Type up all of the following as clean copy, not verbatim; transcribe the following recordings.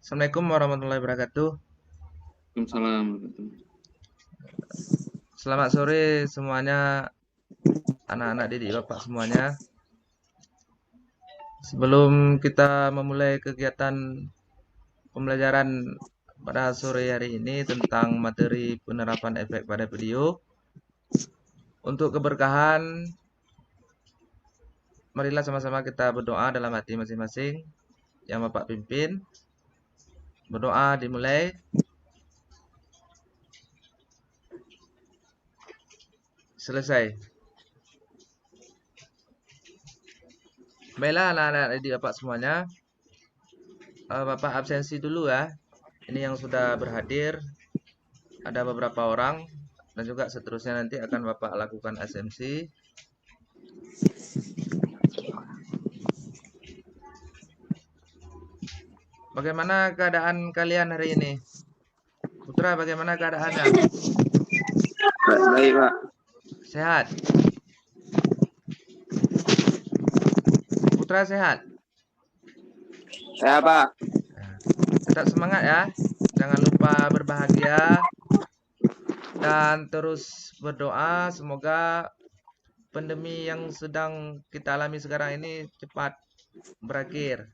Assalamualaikum warahmatullahi wabarakatuh. Waalaikumsalam warahmatullahi. Selamat sore semuanya, anak-anak didik Bapak semuanya. Sebelum kita memulai kegiatan pembelajaran pada sore hari ini tentang materi penerapan efek pada video, untuk keberkahan, marilah sama-sama kita berdoa dalam hati masing-masing yang Bapak pimpin. Berdoa dimulai. Selesai. Baiklah anak-anak didik Bapak semuanya. Bapak absensi dulu ya. Ini yang sudah berhadir ada beberapa orang dan juga seterusnya nanti akan Bapak lakukan absensi. Bagaimana keadaan kalian hari ini? Putra, bagaimana keadaannya? Baik, Pak. Sehat? Putra sehat? Saya, Pak. Nah, tetap semangat ya. Jangan lupa berbahagia dan terus berdoa semoga pandemi yang sedang kita alami sekarang ini cepat berakhir.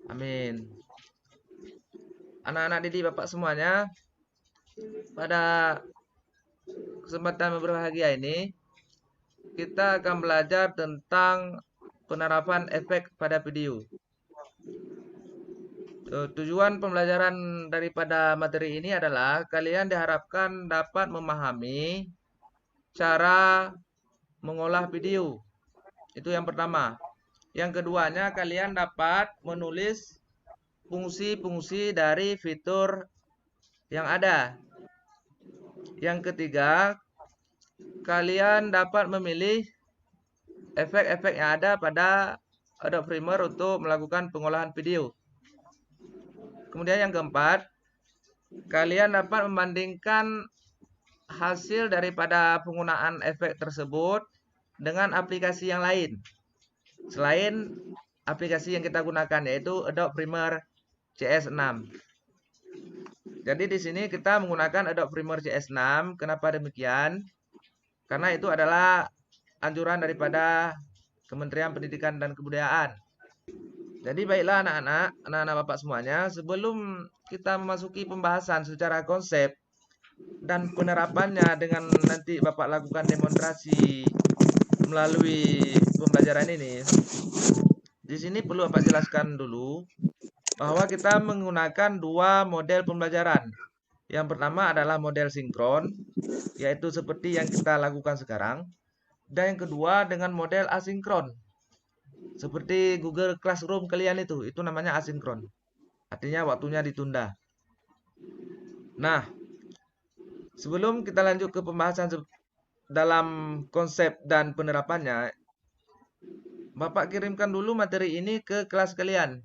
Amin. Anak-anak didik Bapak semuanya, pada kesempatan berbahagia ini kita akan belajar tentang penerapan efek pada video. Tujuan pembelajaran daripada materi ini adalah kalian diharapkan dapat memahami cara mengolah video. Itu yang pertama. Yang keduanya, kalian dapat menulis fungsi-fungsi dari fitur yang ada. Yang ketiga, kalian dapat memilih efek-efek yang ada pada Adobe Premiere untuk melakukan pengolahan video. Kemudian yang keempat, kalian dapat membandingkan hasil daripada penggunaan efek tersebut dengan aplikasi yang lain selain aplikasi yang kita gunakan, yaitu Adobe Premiere CS6. Jadi di sini kita menggunakan Adobe Premiere CS6. Kenapa demikian? Karena itu adalah anjuran daripada Kementerian Pendidikan dan Kebudayaan. Jadi baiklah anak-anak Bapak semuanya, sebelum kita memasuki pembahasan secara konsep dan penerapannya dengan nanti Bapak lakukan demonstrasi melalui pembelajaran ini, di sini perlu Bapak jelaskan dulu bahwa kita menggunakan dua model pembelajaran. Yang pertama adalah model sinkron, yaitu seperti yang kita lakukan sekarang. Dan yang kedua dengan model asinkron, seperti Google Classroom kalian itu namanya asinkron. Artinya waktunya ditunda. Nah, sebelum kita lanjut ke pembahasan dalam konsep dan penerapannya, Bapak kirimkan dulu materi ini ke kelas kalian.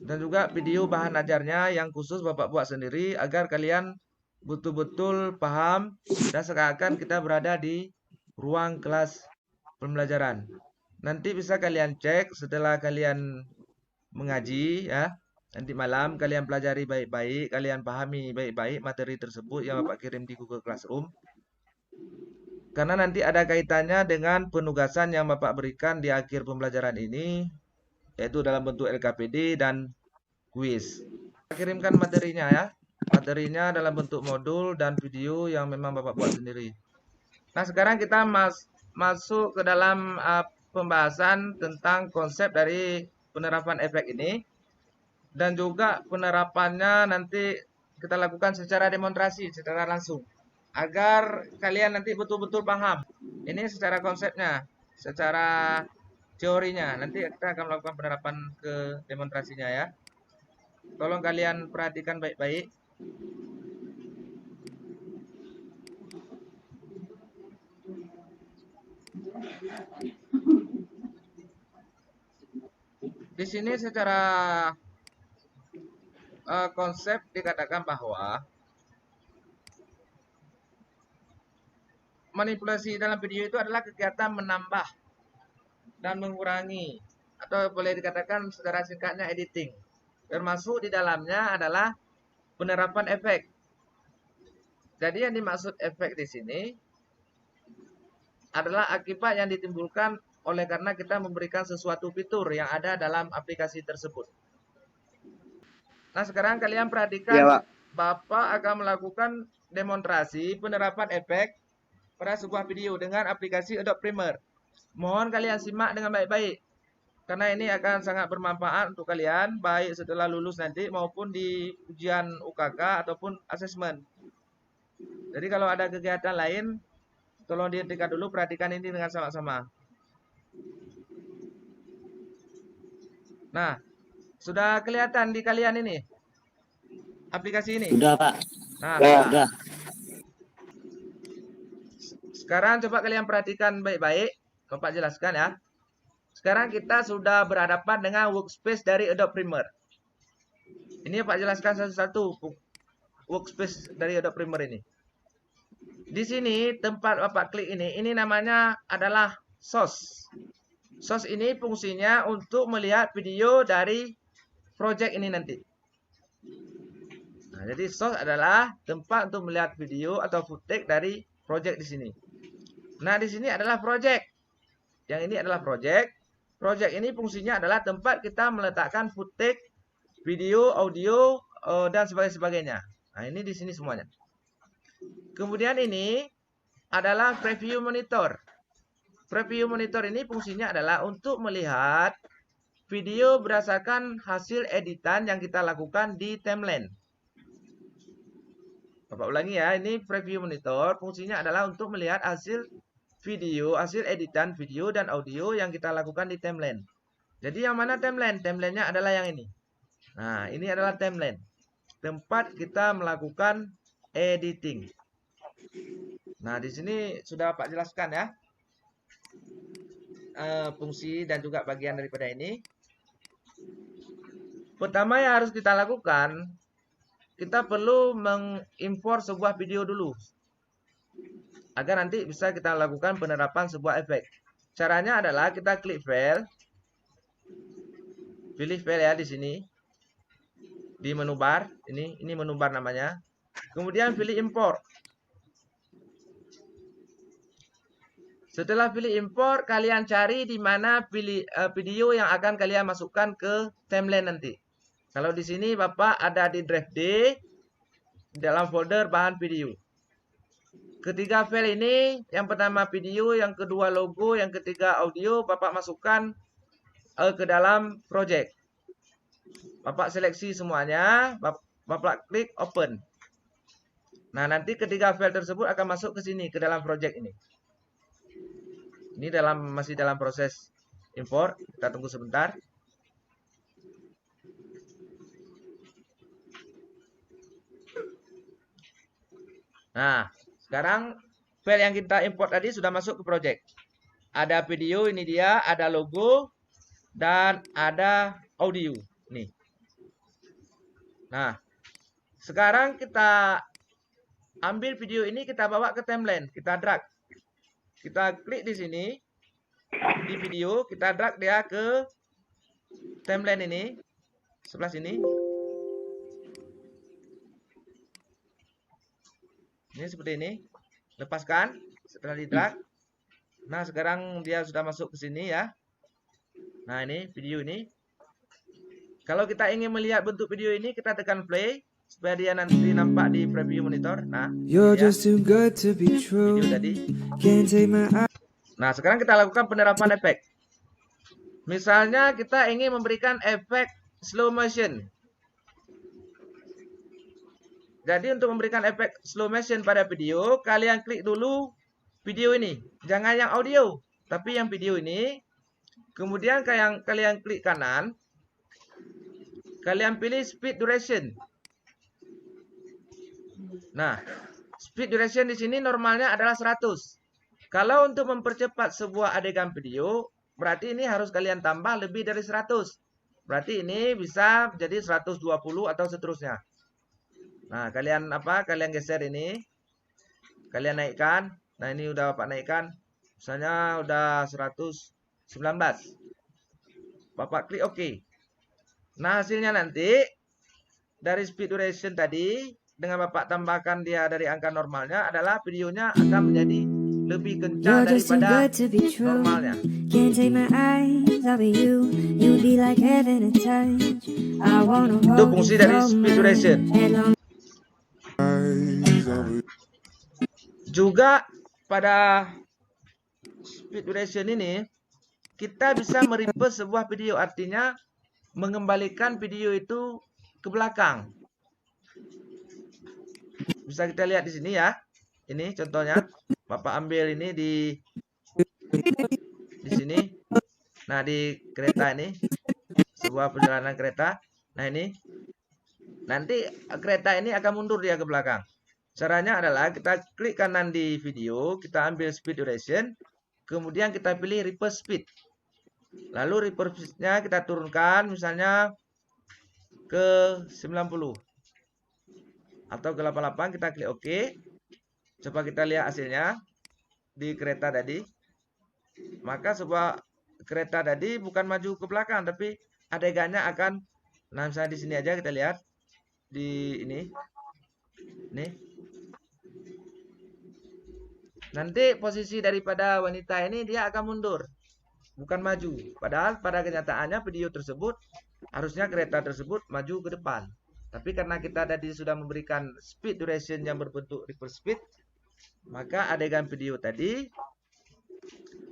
Dan juga video bahan ajarnya yang khusus Bapak buat sendiri agar kalian betul-betul paham dan seakan kita berada di ruang kelas pembelajaran. Nanti bisa kalian cek setelah kalian mengaji ya. Nanti malam kalian pelajari baik-baik, kalian pahami baik-baik materi tersebut yang Bapak kirim di Google Classroom. Karena nanti ada kaitannya dengan penugasan yang Bapak berikan di akhir pembelajaran ini, yaitu dalam bentuk LKPD dan kuis. Kirimkan materinya ya. Materinya dalam bentuk modul dan video yang memang Bapak buat sendiri. Nah, sekarang kita masuk ke dalam pembahasan tentang konsep dari penerapan efek ini. Dan juga penerapannya nanti kita lakukan secara demonstrasi, secara langsung. Agar kalian nanti betul-betul paham. Ini secara konsepnya, secara teorinya. Nanti kita akan melakukan penerapan ke demonstrasinya ya. Tolong kalian perhatikan baik-baik. Di sini secara konsep dikatakan bahwa manipulasi dalam video itu adalah kegiatan menambah dan mengurangi, atau boleh dikatakan secara singkatnya editing. termasuk di dalamnya adalah penerapan efek. Jadi yang dimaksud efek di sini adalah akibat yang ditimbulkan oleh karena kita memberikan sesuatu fitur yang ada dalam aplikasi tersebut. Nah, sekarang kalian Iya, perhatikan, Pak. Bapak akan melakukan demonstrasi penerapan efek pada sebuah video dengan aplikasi Adobe Premiere. Mohon kalian simak dengan baik-baik, karena ini akan sangat bermanfaat untuk kalian, baik setelah lulus nanti maupun di ujian UKK ataupun asesmen. Jadi kalau ada kegiatan lain, tolong dihentikan dulu, perhatikan ini dengan sama-sama. Nah, sudah kelihatan di kalian ini aplikasi ini? Sudah, Pak. Nah, Ya. Sudah. Sekarang coba kalian perhatikan baik-baik. Bapak jelaskan ya. Sekarang kita sudah berhadapan dengan workspace dari Adobe Premiere. Ini Pak jelaskan satu-satu workspace dari Adobe Premiere ini. Di sini tempat Bapak klik ini namanya adalah source. Source ini fungsinya untuk melihat video dari project ini nanti. Nah, jadi source adalah tempat untuk melihat video atau footage dari project di sini. Nah, di sini adalah project. Yang ini adalah project. Project ini fungsinya adalah tempat kita meletakkan footage, video, audio, dan sebagainya. Nah, ini di sini semuanya. Kemudian ini adalah preview monitor. Preview monitor ini fungsinya adalah untuk melihat video berdasarkan hasil editan yang kita lakukan di timeline. Bapak ulangi ya, ini preview monitor fungsinya adalah untuk melihat hasil video, hasil editan video dan audio yang kita lakukan di timeline. Jadi yang mana timeline? Timelinenya adalah yang ini. Nah, ini adalah timeline. Tempat kita melakukan editing. Nah, di sini sudah Pak jelaskan ya. Fungsi dan juga bagian daripada ini. Pertama yang harus kita lakukan, kita perlu mengimpor sebuah video dulu. Agar nanti bisa kita lakukan penerapan sebuah efek. Caranya adalah kita klik file. Pilih file ya di sini. Di menu bar, ini menu bar namanya. Kemudian pilih import. Setelah pilih import, kalian cari di mana video yang akan kalian masukkan ke timeline nanti. Kalau di sini Bapak ada di drive D dalam folder bahan video. Ketiga file ini, yang pertama video, yang kedua logo, yang ketiga audio, Bapak masukkan ke dalam project. Bapak seleksi semuanya, Bapak klik open. Nah, nanti ketiga file tersebut akan masuk ke sini, ke dalam project ini. Ini masih dalam proses import, kita tunggu sebentar. Nah, sekarang file yang kita import tadi sudah masuk ke project. Ada video, ini dia, ada logo, dan ada audio. Nih. Nah, sekarang kita ambil video ini, kita bawa ke timeline, kita drag. Kita klik di sini, di video, kita drag dia ke timeline ini, sebelah sini. Ini seperti ini. Lepaskan setelah di drag. Nah, sekarang dia sudah masuk ke sini ya. Nah, ini video ini. Kalau kita ingin melihat bentuk video ini, kita tekan play supaya dia nanti nampak di preview monitor. Nah, You're ya. just too good to be true. Video tadi. Can't take my eyes. Nah, sekarang kita lakukan penerapan efek. Misalnya kita ingin memberikan efek slow motion. Jadi untuk memberikan efek slow motion pada video, kalian klik dulu video ini. Jangan yang audio, tapi yang video ini. Kemudian kalian klik kanan. Kalian pilih speed duration. Nah, speed duration di sini normalnya adalah 100. Kalau untuk mempercepat sebuah adegan video, berarti ini harus kalian tambah lebih dari 100. Berarti ini bisa jadi 120 atau seterusnya. Nah, kalian geser ini. Kalian naikkan. Nah, ini udah Bapak naikkan. Misalnya udah 119. Bapak klik OK. Nah, hasilnya nanti dari speed duration tadi dengan Bapak tambahkan dia dari angka normalnya adalah videonya akan menjadi lebih kencang You're just too daripada good to be true. normalnya. Can't take my eyes off of you. You be like heaven to touch. I wanna Itu hold fungsi you dari so speed much. duration. Headlong. Juga pada speed duration ini kita bisa mereverse sebuah video, artinya mengembalikan video itu ke belakang. Bisa kita lihat di sini ya. Ini contohnya. Bapak ambil ini di sini. Nah, di kereta ini sebuah perjalanan kereta. Nah, ini nanti kereta ini akan mundur dia ke belakang. Caranya adalah kita klik kanan di video, kita ambil speed duration, kemudian kita pilih reverse speed. Lalu reverse speed-nya kita turunkan misalnya ke 90 atau ke 88, kita klik OK. Coba kita lihat hasilnya di kereta tadi. Maka sebuah kereta tadi bukan maju ke belakang, tapi adegannya akan, nah misalnya di sini aja kita lihat di ini. Nanti posisi daripada wanita ini dia akan mundur, bukan maju. Padahal pada kenyataannya video tersebut harusnya kereta tersebut maju ke depan. Tapi karena kita tadi sudah memberikan speed duration yang berbentuk reverse speed, maka adegan video tadi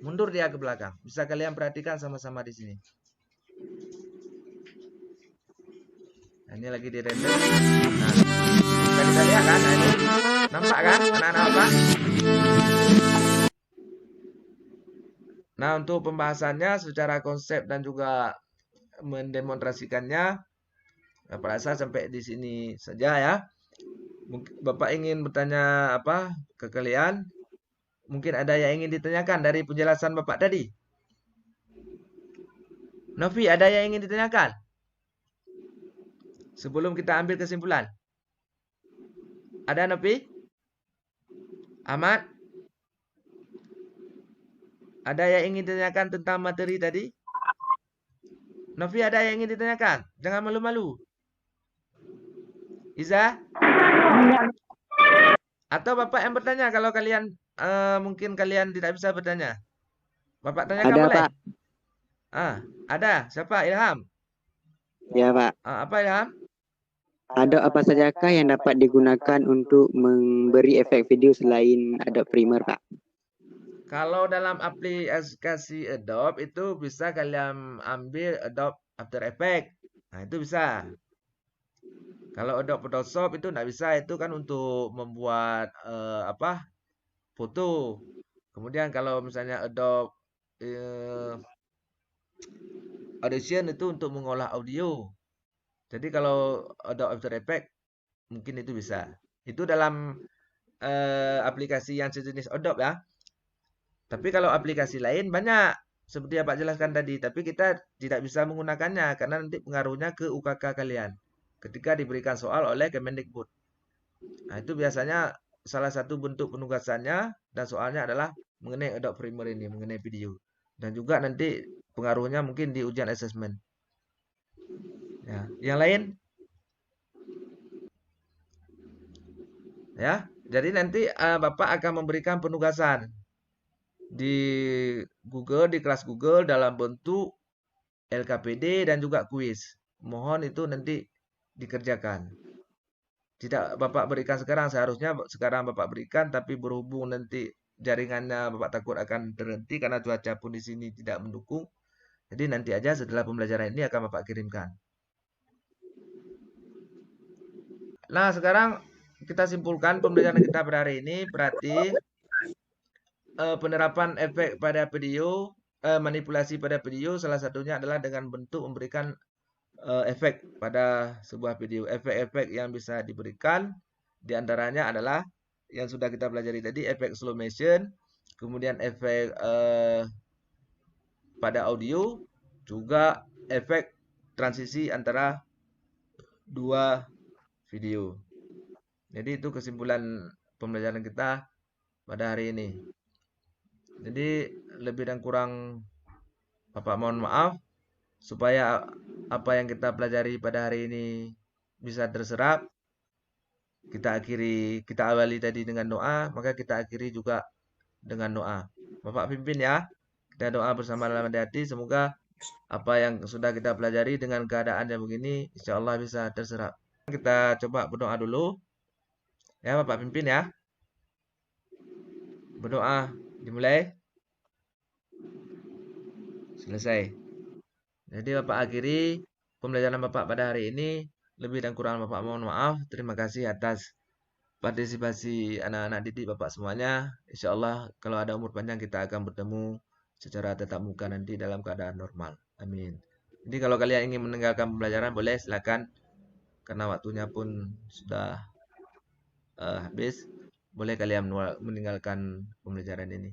mundur dia ke belakang. Bisa kalian perhatikan sama-sama di sini. Nah, ini lagi di render. Nah, bisa kita lihat kan? Nah, ini nampak kan anak-anak apa? Nah, untuk pembahasannya secara konsep dan juga mendemonstrasikannya, Bapak rasa sampai di sini saja ya. Bapak ingin bertanya apa ke kalian? Mungkin ada yang ingin ditanyakan dari penjelasan Bapak tadi. Novi, ada yang ingin ditanyakan? Sebelum kita ambil kesimpulan. Ada Novi? Ahmad? Ada yang ingin ditanyakan tentang materi tadi? Novi, ada yang ingin ditanyakan? Jangan malu-malu. Iza? Atau Bapak yang bertanya kalau kalian mungkin kalian tidak bisa bertanya. Bapak tanyakan Ada, boleh? Pak. Ada. Siapa? Ilham? Ya, Pak. Apa Ilham? Ada apa sajakah yang dapat digunakan untuk memberi efek video selain Adobe Premiere, Pak? Kalau dalam aplikasi Adobe itu bisa kalian ambil Adobe After Effects. Nah, itu bisa. Kalau Adobe Photoshop itu tidak bisa, itu kan untuk membuat foto. Kemudian kalau misalnya Adobe Audition itu untuk mengolah audio. Jadi kalau Adobe After Effects mungkin itu bisa. Itu dalam aplikasi yang sejenis Adobe ya. Tapi kalau aplikasi lain banyak seperti yang Pak jelaskan tadi, tapi kita tidak bisa menggunakannya karena nanti pengaruhnya ke UKK kalian ketika diberikan soal oleh Kemendikbud. Nah, itu biasanya salah satu bentuk penugasannya dan soalnya adalah mengenai Adobe Premiere ini, mengenai video. Dan juga nanti pengaruhnya mungkin di ujian asesmen. Ya, yang lain? Ya, jadi nanti Bapak akan memberikan penugasan di Google, di kelas Google dalam bentuk LKPD dan juga kuis. Mohon itu nanti dikerjakan. Tidak Bapak berikan sekarang, seharusnya sekarang Bapak berikan, tapi berhubung nanti jaringannya Bapak takut akan terhenti karena cuaca pun di sini tidak mendukung. Jadi nanti aja setelah pembelajaran ini akan Bapak kirimkan. Nah, sekarang kita simpulkan pembelajaran kita pada hari ini. Berarti penerapan efek pada video, manipulasi pada video salah satunya adalah dengan bentuk memberikan efek pada sebuah video. Efek-efek yang bisa diberikan diantaranya adalah yang sudah kita pelajari tadi, efek slow motion, kemudian efek pada audio, juga efek transisi antara dua video. Jadi itu kesimpulan pembelajaran kita pada hari ini. Jadi lebih dan kurang Bapak mohon maaf. supaya apa yang kita pelajari pada hari ini bisa terserap, kita awali tadi dengan doa, maka kita akhiri juga dengan doa. Bapak pimpin ya. Kita doa bersama dalam hati, semoga apa yang sudah kita pelajari dengan keadaan yang begini, insya Allah bisa terserap. Kita coba berdoa dulu. Ya, Bapak pimpin ya. Berdoa, dimulai. Selesai. Jadi Bapak akhiri pembelajaran Bapak pada hari ini. Lebih dan kurang Bapak mohon maaf. Terima kasih atas partisipasi anak-anak didik Bapak semuanya. Insya Allah kalau ada umur panjang kita akan bertemu secara tatap muka nanti dalam keadaan normal. Amin. Jadi kalau kalian ingin meninggalkan pembelajaran boleh, silakan. Karena waktunya pun sudah habis. Boleh kalian meninggalkan pembelajaran ini.